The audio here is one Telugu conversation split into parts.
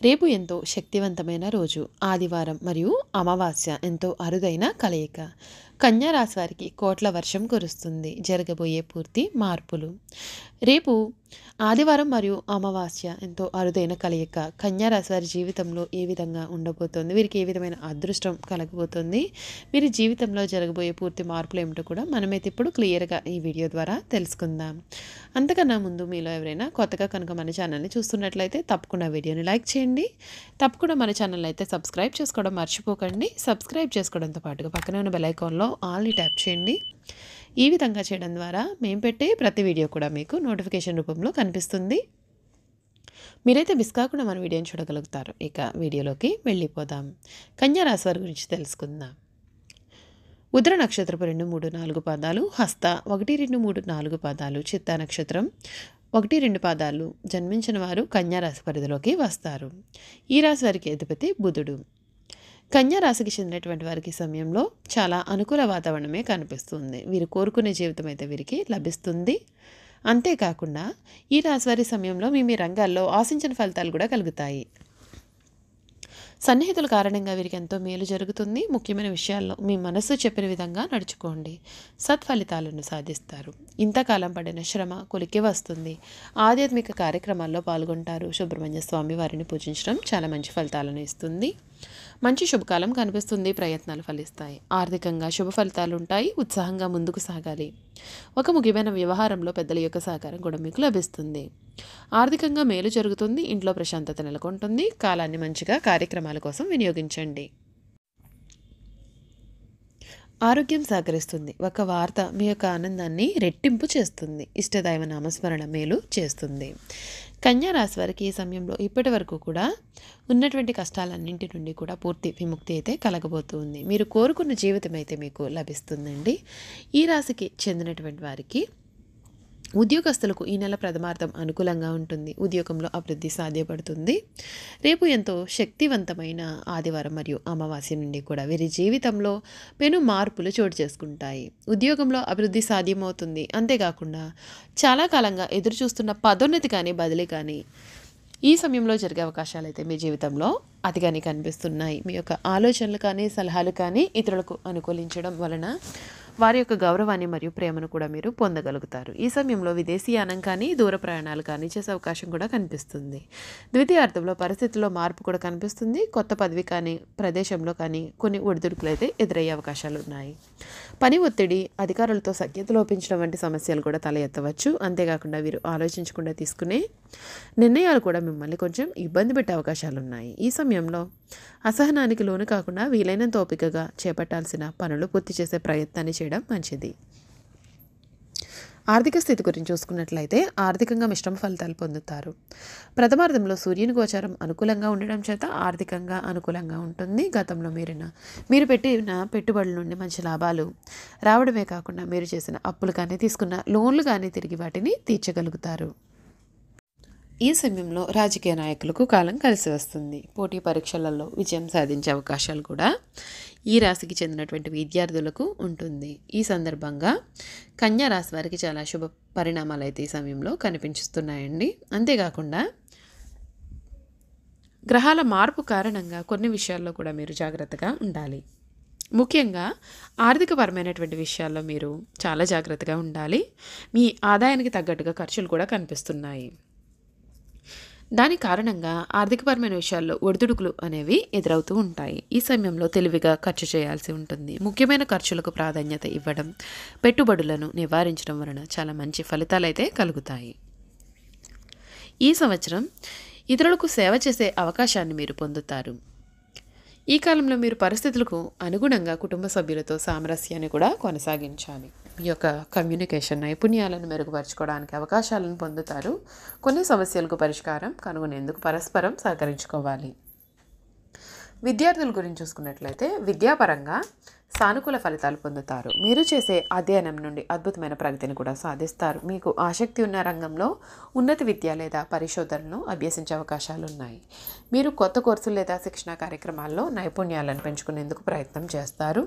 రేపు ఎంతో శక్తివంతమైన రోజు. ఆదివారం మరియు అమావాస్య ఎంతో అరుదైన కలయిక. కన్యా రాశి వారికి కోట్ల వర్షం కురుస్తుంది. జరగబోయే పూర్తి మార్పులు. రేపు ఆదివారం మరియు అమావాస్య ఎంతో అరుదైన కలయిక. కన్యా రాశి వారి జీవితంలో ఏ విధంగా ఉండబోతోంది, వీరికి ఏ విధమైన అదృష్టం కలగబోతోంది, వీరి జీవితంలో జరగబోయే పూర్తి మార్పులు ఏమిటో కూడా మనమైతే ఇప్పుడు క్లియర్గా ఈ వీడియో ద్వారా తెలుసుకుందాం. అంతకన్నా ముందు మీలో ఎవరైనా కొత్తగా కనుక మన ఛానల్ని చూస్తున్నట్లయితే తప్పకుండా వీడియోని లైక్ చేయండి. తప్పకుండా మన ఛానల్ అయితే సబ్స్క్రైబ్ చేసుకోవడం మర్చిపోకండి. సబ్స్క్రైబ్ చేసుకోవడంతో పాటుగా పక్కనే ఉన్న బెల్ ఐకాన్లో ఆల్ని ట్యాప్ చేయండి. ఈ విధంగా చేయడం ద్వారా మేము పెట్టే ప్రతి వీడియో కూడా మీకు నోటిఫికేషన్ రూపంలో కనిపిస్తుంది. మీరైతే మిస్ కాకుండా మన వీడియోని చూడగలుగుతారు. ఇక వీడియోలోకి వెళ్ళిపోదాం. కన్యా రాశి వారి గురించి తెలుసుకుందాం. ఉత్తర నక్షత్రపు 2, 3, 4 పాదాలు, హస్త 1, 2, 3, 4 పాదాలు, చిత్తా నక్షత్రం 1, 2 పాదాలు జన్మించిన వారు కన్యా రాశి పరిధిలోకి వస్తారు. ఈ రాశి వారికి అధిపతి బుధుడు. కన్యా రాశికి చెందినటువంటి వారికి సమయంలో చాలా అనుకూల వాతావరణమే కనిపిస్తుంది. వీరు కోరుకునే జీవితం అయితే వీరికి లభిస్తుంది. అంతేకాకుండా ఈ రాశి వారి సమయంలో మీ రంగాల్లో ఆశించిన ఫలితాలు కూడా కలుగుతాయి. సన్నిహితుల కారణంగా వీరికి ఎంతో మేలు జరుగుతుంది. ముఖ్యమైన విషయాల్లో మీ మనస్సు చెప్పిన విధంగా నడుచుకోండి. సత్ఫలితాలను సాధిస్తారు. ఇంతకాలం పడిన శ్రమ కొలిక్కి వస్తుంది. ఆధ్యాత్మిక కార్యక్రమాల్లో పాల్గొంటారు. సుబ్రహ్మణ్య స్వామి వారిని పూజించడం చాలా మంచి ఫలితాలను ఇస్తుంది. మంచి శుభకాలం కనిపిస్తుంది. ప్రయత్నాలు ఫలిస్తాయి. ఆర్థికంగా శుభ ఫలితాలు ఉంటాయి. ఉత్సాహంగా ముందుకు సాగాలి. ఒక ముఖ్యమైన వ్యవహారంలో పెద్దల యొక్క సహకారం కూడా మీకు లభిస్తుంది. ఆర్థికంగా మేలు జరుగుతుంది. ఇంట్లో ప్రశాంతత నెలకొంటుంది. కాలాన్ని మంచిగా కార్యక్రమాల కోసం వినియోగించండి. ఆరోగ్యం సహకరిస్తుంది. ఒక వార్త మీ యొక్క ఆనందాన్ని రెట్టింపు చేస్తుంది. ఇష్టదైవ నామస్మరణ మేలు చేస్తుంది. కన్యా రాశి వారికి ఈ సమయంలో ఇప్పటి వరకు కూడా ఉన్నటువంటి కష్టాలన్నింటి నుండి కూడా పూర్తి విముక్తి అయితే కలగబోతుంది. మీరు కోరుకున్న జీవితం అయితే మీకు లభిస్తుందండి. ఈ రాశికి చెందినటువంటి వారికి ఉద్యోగస్తులకు ఈ నెల ప్రథమార్థం అనుకూలంగా ఉంటుంది. ఉద్యోగంలో అభివృద్ధి సాధ్యపడుతుంది. రేపు ఎంతో శక్తివంతమైన ఆదివారం మరియు అమావాస్య నుండి కూడా వీరి జీవితంలో పెను మార్పులు చోటు చేసుకుంటాయి. ఉద్యోగంలో అభివృద్ధి సాధ్యమవుతుంది. అంతేకాకుండా చాలా కాలంగా ఎదురు చూస్తున్న పదోన్నతి కానీ బదిలీ కానీ ఈ సమయంలో జరిగే అవకాశాలు అయితే మీ జీవితంలో అతిగానే కనిపిస్తున్నాయి. మీ యొక్క ఆలోచనలు కానీ సలహాలు కానీ ఇతరులకు అనుకూలించడం వలన వారి యొక్క గౌరవాన్ని మరియు ప్రేమను కూడా మీరు పొందగలుగుతారు. ఈ సమయంలో విదేశీయానం కానీ దూర ప్రయాణాలు కానీ చేసే అవకాశం కూడా కనిపిస్తుంది. ద్వితీయార్థంలో పరిస్థితుల్లో మార్పు కూడా కనిపిస్తుంది. కొత్త పదవి కానీ ప్రదేశంలో కానీ కొన్ని ఒడిదుడుకులు అయితే ఎదురయ్యే అవకాశాలు ఉన్నాయి. పని ఒత్తిడి, అధికారులతో సఖ్యత లోపించడం వంటి సమస్యలు కూడా తల ఎత్తవచ్చు. అంతేకాకుండా వీరు ఆలోచించకుండా తీసుకునే నిర్ణయాలు కూడా మిమ్మల్ని కొంచెం ఇబ్బంది పెట్టే అవకాశాలు ఉన్నాయి. ఈ సమయంలో అసహనానికి లోను కాకుండా వీలైనంత ఓపికగా చేపట్టాల్సిన పనులు పూర్తి చేసే ప్రయత్నాన్ని చేయడం మంచిది. ఆర్థిక స్థితి గురించి చూసుకున్నట్లయితే ఆర్థికంగా మిశ్రమ ఫలితాలు పొందుతారు. ప్రథమార్థంలో సూర్యుని గోచారం అనుకూలంగా ఉండడం చేత ఆర్థికంగా అనుకూలంగా ఉంటుంది. గతంలో మీరు పెట్టిన పెట్టుబడుల నుండి మంచి లాభాలు రావడమే కాకుండా మీరు చేసిన అప్పులు కానీ తీసుకున్న లోన్లు కానీ తిరిగి వాటిని తీర్చగలుగుతారు. ఈ సమయంలో రాజకీయ నాయకులకు కాలం కలిసి వస్తుంది. పోటీ పరీక్షలలో విజయం సాధించే అవకాశాలు కూడా ఈ రాశికి చెందినటువంటి విద్యార్థులకు ఉంటుంది. ఈ సందర్భంగా కన్యా రాశి వారికి చాలా శుభ పరిణామాలు అయితే ఈ సమయంలో కనిపిస్తున్నాయండి. అంతేకాకుండా గ్రహాల మార్పు కారణంగా కొన్ని విషయాల్లో కూడా మీరు జాగ్రత్తగా ఉండాలి. ముఖ్యంగా ఆర్థికపరమైనటువంటి విషయాల్లో మీరు చాలా జాగ్రత్తగా ఉండాలి. మీ ఆదాయానికి తగ్గట్టుగా ఖర్చులు కూడా కనిపిస్తున్నాయి. దాని కారణంగా ఆర్థికపరమైన విషయాల్లో ఒడిదుడుకులు అనేవి ఎదురవుతూ ఉంటాయి. ఈ సమయంలో తెలివిగా ఖర్చు చేయాల్సి ఉంటుంది. ముఖ్యమైన ఖర్చులకు ప్రాధాన్యత ఇవ్వడం, పెట్టుబడులను నివారించడం వలన చాలా మంచి ఫలితాలు అయితే కలుగుతాయి. ఈ సంవత్సరం ఇతరులకు సేవ చేసే అవకాశాన్ని మీరు పొందుతారు. ఈ కాలంలో మీరు పరిస్థితులకు అనుగుణంగా కుటుంబ సభ్యులతో సామరస్యాన్ని కూడా కొనసాగించాలి. మీ యొక్క కమ్యూనికేషన్ నైపుణ్యాలను మెరుగుపరచుకోవడానికి అవకాశాలను పొందుతారు. కొన్ని సమస్యలకు పరిష్కారం కనుగొనేందుకు పరస్పరం సహకరించుకోవాలి. విద్యార్థుల గురించి చూసుకున్నట్లయితే విద్యాపరంగా సానుకూల ఫలితాలు పొందుతారు. మీరు చేసే అధ్యయనం నుండి అద్భుతమైన ప్రగతిని కూడా సాధిస్తారు. మీకు ఆసక్తి ఉన్న రంగంలో ఉన్నత విద్య లేదా పరిశోధనను అభ్యసించే అవకాశాలు ఉన్నాయి. మీరు కొత్త కోర్సులు లేదా శిక్షణా కార్యక్రమాల్లో నైపుణ్యాలను పెంచుకునేందుకు ప్రయత్నం చేస్తారు.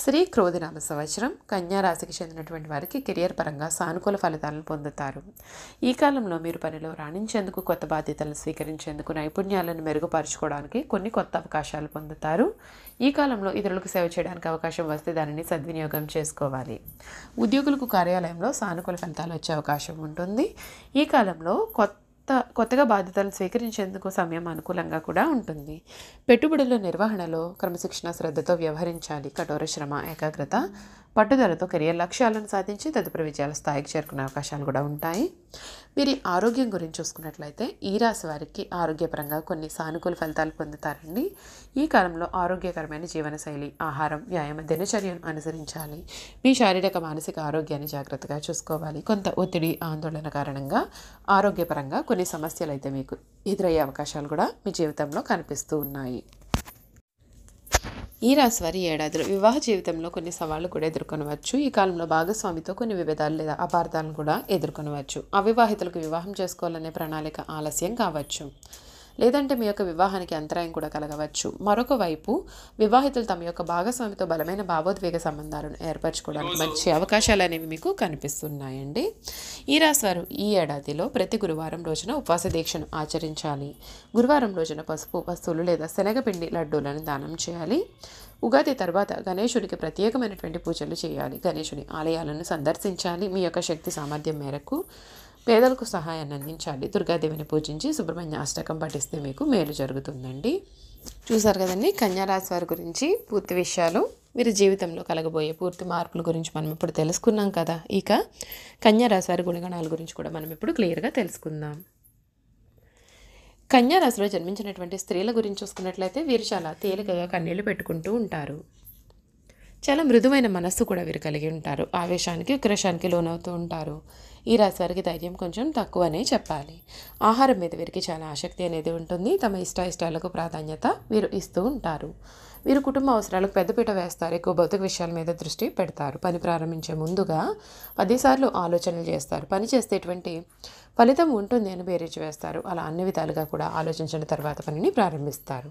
శ్రీ క్రోధినామ సంవత్సరం కన్యా రాశికి చెందినటువంటి వారికి కెరియర్ పరంగా సానుకూల ఫలితాలను పొందుతారు. ఈ కాలంలో మీరు పనిలో రాణించేందుకు, కొత్త బాధ్యతలను స్వీకరించేందుకు, నైపుణ్యాలను మెరుగుపరచుకోవడానికి కొన్ని కొత్త అవకాశాలు పొందుతారు. ఈ కాలంలో ఇతరులకు సేవ చేయడానికి అవకాశం వస్తే దానిని సద్వినియోగం చేసుకోవాలి. ఉద్యోగులకు కార్యాలయంలో సానుకూల ఫలితాలు వచ్చే అవకాశం ఉంటుంది. ఈ కాలంలో కొత్తగా బాధ్యతలను స్వీకరించేందుకు సమయం అనుకూలంగా కూడా ఉంటుంది. పెట్టుబడుల నిర్వహణలో క్రమశిక్షణ, శ్రద్ధతో వ్యవహరించాలి. కఠోర శ్రమ, ఏకాగ్రత, పట్టుదలతో కెరియర్ లక్ష్యాలను సాధించి తదుపరి విజయాల స్థాయికి చేరుకునే అవకాశాలు కూడా ఉంటాయి. వీరి ఆరోగ్యం గురించి చూసుకున్నట్లయితే ఈ రాశి వారికి ఆరోగ్యపరంగా కొన్ని సానుకూల ఫలితాలు పొందుతారండి. ఈ కాలంలో ఆరోగ్యకరమైన జీవనశైలి, ఆహారం, వ్యాయామ దినచర్యను అనుసరించాలి. మీ శారీరక, మానసిక ఆరోగ్యాన్ని జాగ్రత్తగా చూసుకోవాలి. కొంత ఒత్తిడి, ఆందోళన కారణంగా ఆరోగ్యపరంగా కొన్ని సమస్యలు అయితే మీకు ఎదురయ్యే అవకాశాలు కూడా మీ జీవితంలో కనిపిస్తూ ఉన్నాయి. ఈ రాశి వారి ఏడాదిలో వివాహ జీవితంలో కొన్ని సవాళ్లు కూడా ఎదుర్కొనవచ్చు. ఈ కాలంలో భాగస్వామితో కొన్ని విభేదాలు లేదా అపార్థాలను కూడా ఎదుర్కొనవచ్చు. అవివాహితులకు వివాహం చేసుకోవాలనే ప్రణాళిక ఆలస్యం కావచ్చు, లేదంటే మీ యొక్క వివాహానికి అంతరాయం కూడా కలగవచ్చు. మరొక వైపు వివాహితులు తమ యొక్క భాగస్వామితో బలమైన భావోద్వేగ సంబంధాలను ఏర్పరచుకోవడానికి మంచి అవకాశాలు అనేవి మీకు కనిపిస్తున్నాయండి. ఈ రాశి వారు ఈ ఏడాదిలో ప్రతి గురువారం రోజున ఉపవాస దీక్షను ఆచరించాలి. గురువారం రోజున పసుపు వస్తువులు లేదా శనగపిండి లడ్డూలను దానం చేయాలి. ఉగాది తర్వాత గణేశుడికి ప్రత్యేకమైనటువంటి పూజలు చేయాలి. గణేశుని ఆలయాలను సందర్శించాలి. మీ యొక్క శక్తి సామర్థ్యం మేరకు పేదలకు సహాయాన్ని అందించాలి. దుర్గాదేవిని పూజించి సుబ్రహ్మణ్య అష్టకం పఠిస్తే మీకు మేలు జరుగుతుందండి. చూసారు కదండి కన్యా రాశి వారి గురించి పూర్తి విషయాలు. వీరి జీవితంలో కలగబోయే పూర్తి మార్పుల గురించి మనం ఇప్పుడు తెలుసుకున్నాం కదా. ఇక కన్యా రాశి వారి గుణగణాల గురించి కూడా మనం ఇప్పుడు క్లియర్గా తెలుసుకుందాం. కన్యా రాశిలో జన్మించినటువంటి స్త్రీల గురించి చూసుకున్నట్లయితే వీరు చాలా తేలికగా కన్నీళ్లు పెట్టుకుంటూ ఉంటారు. చాలా మృదువైన మనస్సు కూడా వీరు కలిగి ఉంటారు. ఆవేశానికి, ఉక్రోషానికి లోనవుతూ ఉంటారు. ఈ రాశి వారికి ధైర్యం కొంచెం తక్కువనే చెప్పాలి. ఆహారం మీద వీరికి చాలా ఆసక్తి అనేది ఉంటుంది. తమ ఇష్టాలకు ప్రాధాన్యత వీరు ఇస్తూ ఉంటారు. వీరు కుటుంబ అవసరాలకు పెద్దపీట వేస్తారు. ఎక్కువ భౌతిక విషయాల మీద దృష్టి పెడతారు. పని ప్రారంభించే ముందుగా 10 సార్లు ఆలోచనలు చేస్తారు. పని చేసేటువంటి ఫలితం ఉంటుంది అని బేరీజు వేస్తారు. అలా అన్ని విధాలుగా కూడా ఆలోచించిన తర్వాత పనిని ప్రారంభిస్తారు.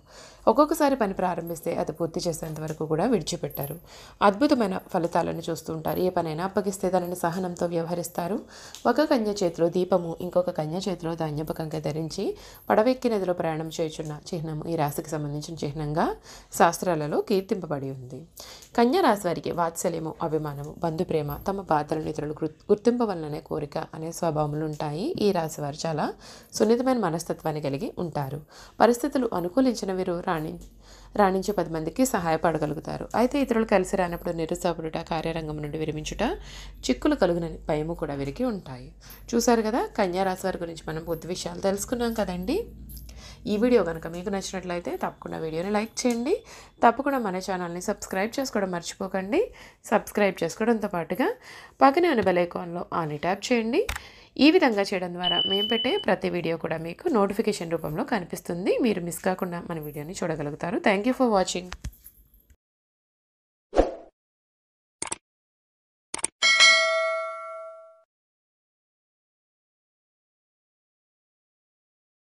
ఒక్కొక్కసారి పని ప్రారంభిస్తే అది పూర్తి చేసేంత వరకు కూడా విడిచిపెట్టారు. అద్భుతమైన ఫలితాలను చూస్తూ ఉంటారు. ఏ పనైనా అప్పగిస్తే దానిని సహనంతో వ్యవహరిస్తారు. ఒక కన్య చేతిలో దీపము, ఇంకొక కన్య చేతిలో ధాన్యపు కంకె ధరించి పడవెక్కి నదిలో ప్రయాణం చేయుచున్న చిహ్నము ఈ రాశికి సంబంధించిన చిహ్నంగా శాస్త్రాలలో కీర్తింపబడి ఉంది. కన్యా రాశి వారికి వాత్సల్యము, అభిమానము, బంధుప్రేమ, తమ బాధలను ఇతరులు గుర్తింపవలననే కోరిక అనే స్వభావములు ఉంటాయి. ఈ రాశి వారు చాలా సున్నితమైన మనస్తత్వాన్ని కలిగి ఉంటారు. పరిస్థితులు అనుకూలించిన వీరు రాణించి 10 మందికి సహాయపడగలుగుతారు. అయితే ఇతరులు కలిసి రానప్పుడు నిరుత్సాహపడుట, కార్యరంగం నుండి విరమించుట, చిక్కులు కలుగునని భయము కూడా వీరికి ఉంటాయి. చూసారు కదా కన్యా రాశి వారి గురించి మనం పూర్తి విషయాలు తెలుసుకున్నాం కదండి. ఈ వీడియో కనుక మీకు నచ్చినట్లయితే తప్పకుండా వీడియోని లైక్ చేయండి. తప్పకుండా మన ఛానల్ని సబ్స్క్రైబ్ చేసుకోవడం మర్చిపోకండి. సబ్స్క్రైబ్ చేసుకోవడంతో పాటుగా పక్కనే ఉన్న బెల్ ఐకాన్లో ఆల్ని ట్యాప్ చేయండి. ఈ విధంగా చేయడం ద్వారా మేము పెట్టే ప్రతి వీడియో కూడా మీకు నోటిఫికేషన్ రూపంలో కనిపిస్తుంది. మీరు మిస్ కాకుండా మన వీడియోని చూడగలుగుతారు. Thank you for watching.